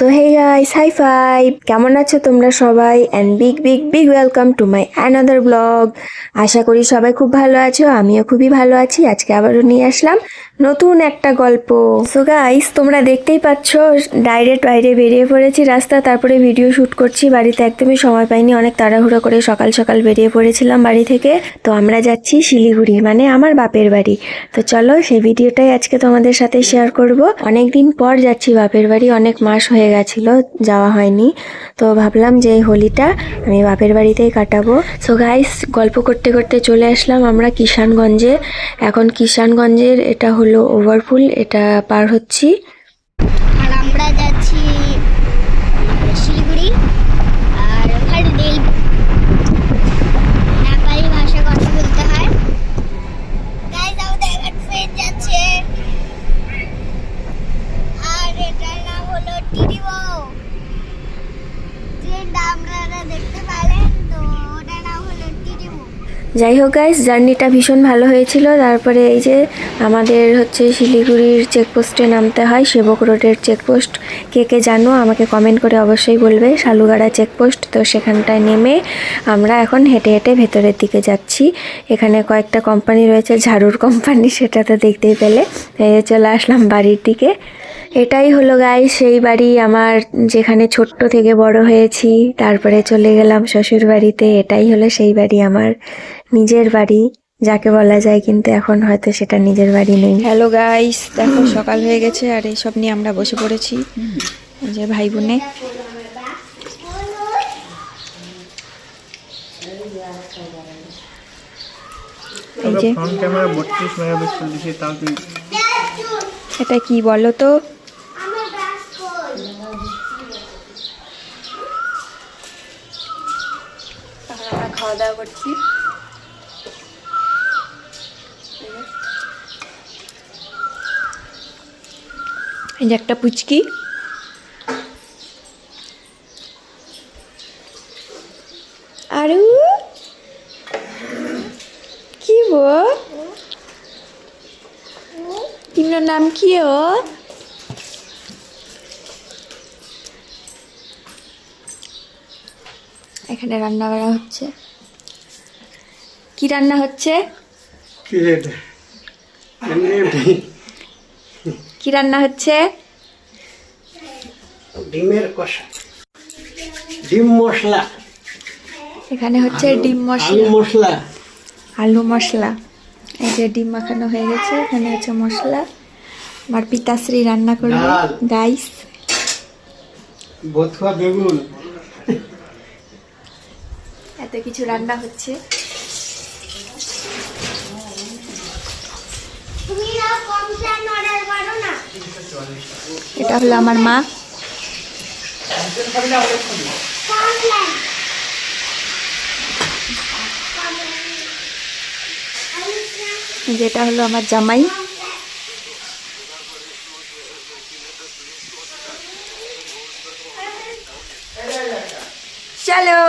So hey guys, high five, কেমন আছো তোমরা সবাই? And big big big welcome to my another blog. আশা করি সবাই খুব ভালো আছো, আমিও খুবই ভালো আছি। আজকে আবারও নিয়ে আসলাম নতুন একটা গল্প। সো গাইস, তোমরা দেখতেই পাচ্ছ ডাইরেক্ট বাইরে বেরিয়ে পড়েছি রাস্তা, তারপরে ভিডিও শ্যুট করছি। বাড়িতে একদমই সময় পাইনি, অনেক তাড়াহুড়ো করে সকাল সকাল বেরিয়ে পড়েছিলাম বাড়ি থেকে। তো আমরা যাচ্ছি শিলিগুড়ি, মানে আমার বাপের বাড়ি। তো চলো সেই ভিডিওটাই আজকে তোমাদের সাথে শেয়ার করব। অনেকদিন পর যাচ্ছি বাপের বাড়ি, অনেক মাস হয়ে গেছিল যাওয়া হয়নি। তো ভাবলাম যে এই হোলিটা আমি বাপের বাড়িতেই কাটাবো। সো গাইস, গল্প করতে করতে চলে আসলাম আমরা কিষানগঞ্জে। এখন কিষানগঞ্জের এটা হলো ওভারপুল, এটা পার হচ্ছি। আর আমরা যাচ্ছি শিলিগুড়ি। আর ওখানে নেপালি ভাষায় কথা বলতে হয়। গাইস, আমাদের এখন ট্রেন যাচ্ছে, আর এটার নাম হলো টিটিবো। ট্রেনটা আপনারা দেখতে পেলেন তো, ওটার নাম হলো টিটিবো। যাই হোক গাইস, জার্নিটা ভীষণ ভালো হয়েছিল। তারপরে এই যে আমাদের হচ্ছে শিলিগুড়ির চেকপোস্টে নামতে হয়, সেবক রোডের চেকপোস্ট। কে কে জানো আমাকে কমেন্ট করে অবশ্যই বলবে, শালুগাড়া চেকপোস্ট। তো সেখানটায় নেমে আমরা এখন হেঁটে হেঁটে ভেতরের দিকে যাচ্ছি। এখানে কয়েকটা কোম্পানি রয়েছে, ঝাড়ুর কোম্পানি, সেটা তো দেখতেই পেলে। এই যে চলে আসলাম বাড়ির দিকে। এটাই হলো গাইস সেই বাড়ি আমার, যেখানে ছোট্ট থেকে বড় হয়েছি। তারপরে চলে গেলাম শ্বশুর বাড়িতে। এটাই হলো সেই বাড়ি, আমার নিজের বাড়ি যাকে বলা যায়, কিন্তু এখন হয়তো সেটা নিজের বাড়ি নেই। হ্যালো গাইস, দেখো সকাল হয়ে গেছে আর এইসব নিয়ে আমরা বসে পড়েছি, এই যে ভাই বোনে। এই যে ফ্রন্ট ক্যামেরা 32 মেগাপিক্সেল দিছে, তাও তুই এটা কি বলো তো? আমরা খাওয়া দাওয়া করছি। এই যে একটা পুচকি, আরু কি গো, তোমার নাম কি? ও এখানে রান্না করা হচ্ছে। কি রান্না হচ্ছে? কি রান্না হচ্ছে? ডিমের কষা, ডিম মশলা, এখানে হচ্ছে ডিম আলু মশলা, মশলা, আলু মশলা। এই যে ডিম মাখানো হয়ে গেছে, এখানে হচ্ছে মশলা। আমার পিতাশ্রী রান্না করবে ডাল। গাইস। বথুয়া বেগুন। এত কিছু রান্না হচ্ছে। তুমি না কমপ্লেন অর্ডার করো না। এটা হলো আমার মা। কমপ্লেন যেটা হলো আমার জামাই। চলো।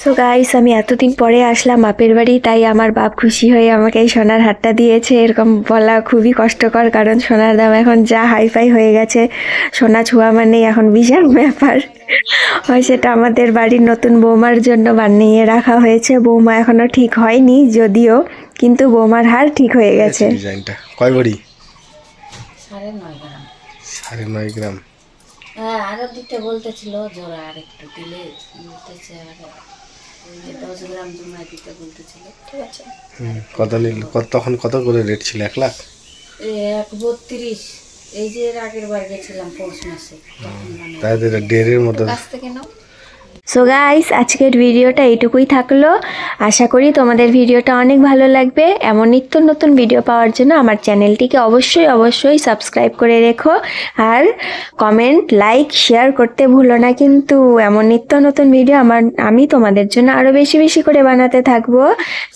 সো গাইস, আমি এতদিন পরে আসলাম বাপের বাড়ি, তাই আমার বাপ খুশি হয়ে আমাকে এই সোনার হারটা দিয়েছে। এরকম বলা খুবই কষ্টকর, কারণ সোনার দাম এখন যা হাইফাই হয়ে গেছে, সোনা ছোঁয়া মানেই এখন বিশাল ব্যাপার হয়। সেটা আমাদের বাড়ির নতুন বৌমার জন্য বানিয়ে রাখা হয়েছে। বৌমা এখনো ঠিক হয়নি যদিও, কিন্তু বৌমার হার ঠিক হয়ে গেছে। ডিজাইনটা কয় ভরি? 9.5 গ্রাম। 9.5 গ্রাম। হ্যাঁ, আরো দিতে বলতেছিল, জোড়া আর একটু দিলে বলতেছে, আর ওই যে 10 গ্রাম জমা দিতে বলতেছিল। ঠিক আছে। কত নিল? তখন কত করে রেট ছিল? 1 লাখ? 1.32। এই যে এর আগের বার গেছিলাম পৌষ মাসে, তখন মানে তাই দেড়ের মতো। কাছ থেকে নাও। সো গাইস, আজকের ভিডিওটা এইটুকুই থাকলো। আশা করি তোমাদের ভিডিওটা অনেক ভালো লাগবে। এমন নিত্য নতুন ভিডিও পাওয়ার জন্য আমার চ্যানেলটিকে অবশ্যই অবশ্যই সাবস্ক্রাইব করে রেখো, আর কমেন্ট, লাইক, শেয়ার করতে ভুলো না কিন্তু। এমন নিত্য নতুন ভিডিও আমি তোমাদের জন্য আরও বেশি বেশি করে বানাতে থাকবো।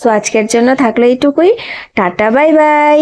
সো আজকের জন্য থাকলো এইটুকুই। Tata, bye bye.